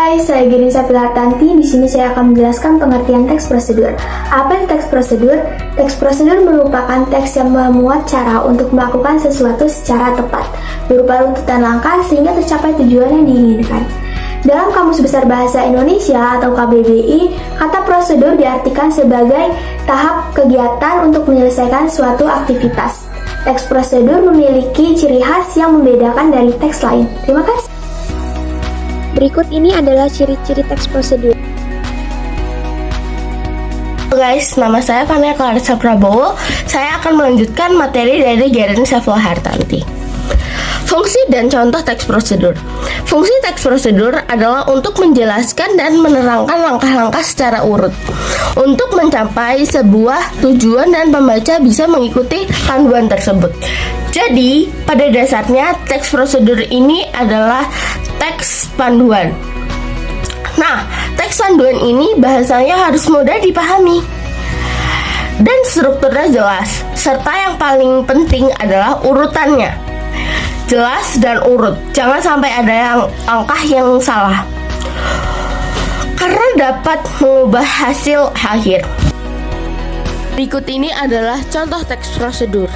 Hai, saya Genisa Pilartanti. Di sini saya akan menjelaskan pengertian teks prosedur. Apa itu teks prosedur? Teks prosedur merupakan teks yang memuat cara untuk melakukan sesuatu secara tepat, berupa runtutan langkah sehingga tercapai tujuan yang diinginkan. Dalam Kamus Besar Bahasa Indonesia atau KBBI, kata prosedur diartikan sebagai tahap kegiatan untuk menyelesaikan suatu aktivitas. Teks prosedur memiliki ciri khas yang membedakan dari teks lain. Terima kasih. Berikut ini adalah ciri-ciri teks prosedur. Halo guys, nama saya Fania Clarissa Prabowo. Saya akan melanjutkan materi dari Genisa Pilartanti. Fungsi dan contoh teks prosedur. Fungsi teks prosedur adalah untuk menjelaskan dan menerangkan langkah-langkah secara urut untuk mencapai sebuah tujuan dan pembaca bisa mengikuti panduan tersebut. Jadi, pada dasarnya teks prosedur ini adalah teks panduan. Nah, teks panduan ini bahasanya harus mudah dipahami dan strukturnya jelas, serta yang paling penting adalah urutannya jelas dan urut. Jangan sampai ada yang langkah yang salah, karena dapat mengubah hasil akhir. Berikut ini adalah contoh teks prosedur.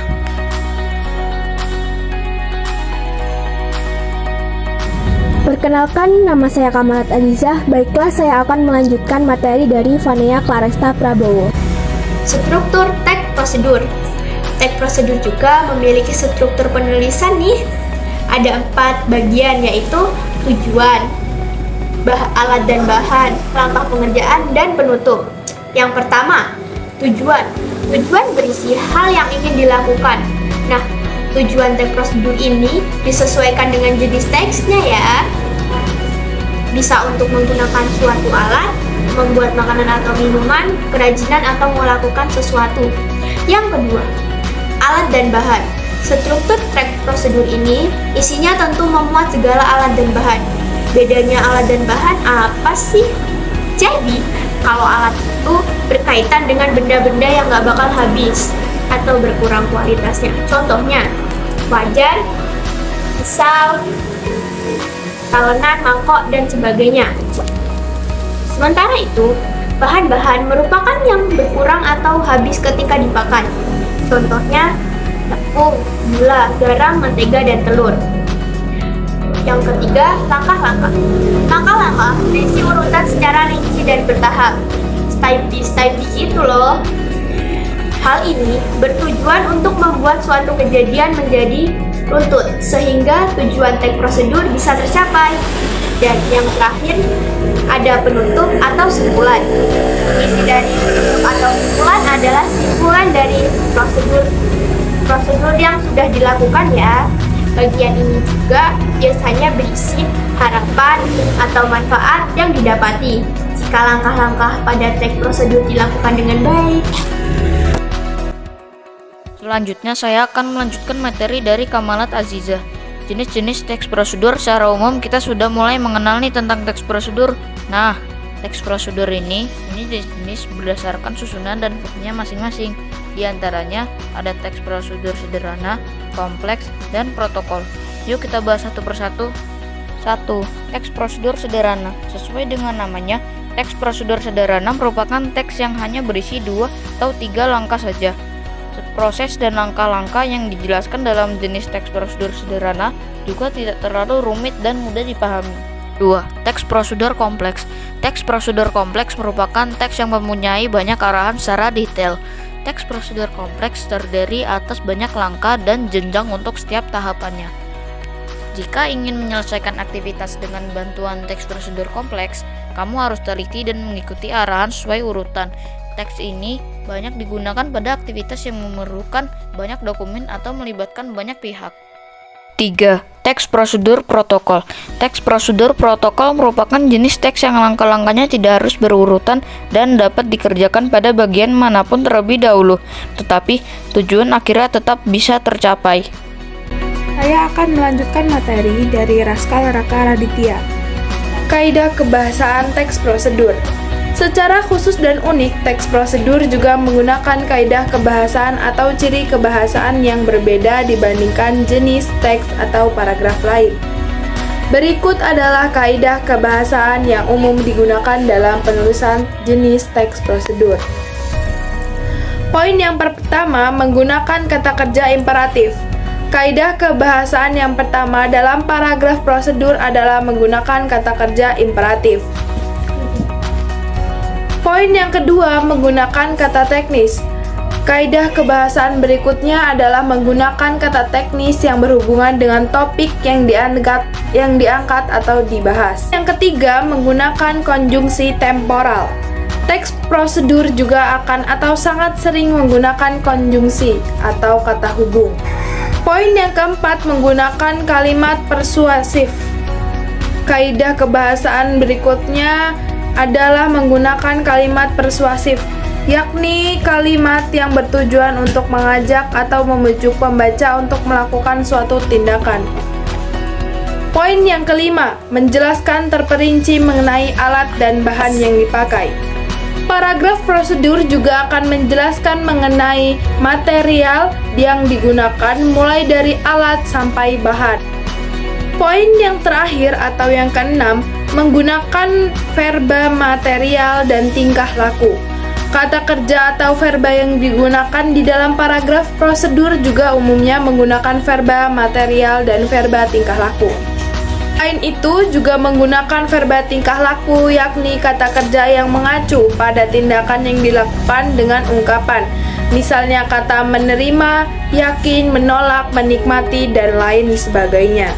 Perkenalkan, nama saya Kamalat Azizah. Baiklah, saya akan melanjutkan materi dari Fania Clarissa Prabowo. Struktur teks prosedur. Teks prosedur juga memiliki struktur penulisan nih. Ada 4 bagian, yaitu tujuan, alat dan bahan, langkah pengerjaan, dan penutup. Yang pertama, tujuan. Tujuan berisi hal yang ingin dilakukan. Nah, tujuan teks prosedur ini disesuaikan dengan jenis teksnya ya. Bisa untuk menggunakan suatu alat, membuat makanan atau minuman, kerajinan, atau melakukan sesuatu. Yang kedua, alat dan bahan. Struktur teks prosedur ini isinya tentu memuat segala alat dan bahan. Bedanya alat dan bahan apa sih? Jadi, kalau alat itu berkaitan dengan benda-benda yang gak bakal habis atau berkurang kualitasnya. Contohnya, wajan, pisau, talenan, mangkok, dan sebagainya. Sementara itu, bahan-bahan merupakan yang berkurang atau habis ketika dipakai. Contohnya, tepung, gula, garam, mentega, dan telur. Yang ketiga, langkah-langkah. Langkah-langkah berisi urutan secara rinci dan bertahap. Step by step itu loh. Hal ini bertujuan untuk membuat suatu kejadian menjadi runtut, sehingga tujuan teks prosedur bisa tercapai. Dan yang terakhir, ada penutup atau simpulan. Isi dari penutup atau simpulan adalah simpulan dari prosedur yang sudah dilakukan ya. Bagian ini juga biasanya berisi harapan atau manfaat yang didapati jika langkah-langkah pada teks prosedur dilakukan dengan baik. Selanjutnya saya akan melanjutkan materi dari Kamalat Azizah. Jenis-jenis teks prosedur secara umum kita sudah mulai mengenal nih tentang teks prosedur. Nah, teks prosedur ini jenis berdasarkan susunan dan fungsinya masing-masing. Di antaranya ada teks prosedur sederhana, kompleks, dan protokol. Yuk kita bahas satu persatu. 1. Teks prosedur sederhana. Sesuai dengan namanya, teks prosedur sederhana merupakan teks yang hanya berisi 2 atau 3 langkah saja. Proses dan langkah-langkah yang dijelaskan dalam jenis teks prosedur sederhana juga tidak terlalu rumit dan mudah dipahami. 2. Teks prosedur kompleks. Teks prosedur kompleks merupakan teks yang mempunyai banyak arahan secara detail. Teks prosedur kompleks terdiri atas banyak langkah dan jenjang untuk setiap tahapannya. Jika ingin menyelesaikan aktivitas dengan bantuan teks prosedur kompleks, kamu harus teliti dan mengikuti arahan sesuai urutan. Teks ini banyak digunakan pada aktivitas yang memerlukan banyak dokumen atau melibatkan banyak pihak. 3. Teks prosedur protokol. Teks prosedur protokol merupakan jenis teks yang langkah-langkahnya tidak harus berurutan dan dapat dikerjakan pada bagian manapun terlebih dahulu, tetapi tujuan akhirnya tetap bisa tercapai. Saya akan melanjutkan materi dari Raskal Raka Raditya. Kaidah kebahasaan teks prosedur. Secara khusus dan unik, teks prosedur juga menggunakan kaidah kebahasaan atau ciri kebahasaan yang berbeda dibandingkan jenis teks atau paragraf lain. Berikut adalah kaidah kebahasaan yang umum digunakan dalam penulisan jenis teks prosedur. Poin yang pertama, menggunakan kata kerja imperatif. Kaidah kebahasaan yang pertama dalam paragraf prosedur adalah menggunakan kata kerja imperatif. Poin yang kedua, menggunakan kata teknis. Kaidah kebahasaan berikutnya adalah menggunakan kata teknis yang berhubungan dengan topik yang diangkat atau dibahas. Yang ketiga, menggunakan konjungsi temporal. Teks prosedur juga akan atau sangat sering menggunakan konjungsi atau kata hubung. Poin yang keempat, menggunakan kalimat persuasif. Kaidah kebahasaan berikutnya adalah menggunakan kalimat persuasif, yakni kalimat yang bertujuan untuk mengajak atau membujuk pembaca untuk melakukan suatu tindakan. Poin yang kelima, menjelaskan terperinci mengenai alat dan bahan yang dipakai. Paragraf prosedur juga akan menjelaskan mengenai material yang digunakan mulai dari alat sampai bahan. Poin yang terakhir atau yang keenam, menggunakan verba material dan tingkah laku. Kata kerja atau verba yang digunakan di dalam paragraf prosedur juga umumnya menggunakan verba material dan verba tingkah laku. Selain itu juga menggunakan verba tingkah laku, yakni kata kerja yang mengacu pada tindakan yang dilakukan dengan ungkapan. Misalnya kata menerima, yakin, menolak, menikmati, dan lain sebagainya.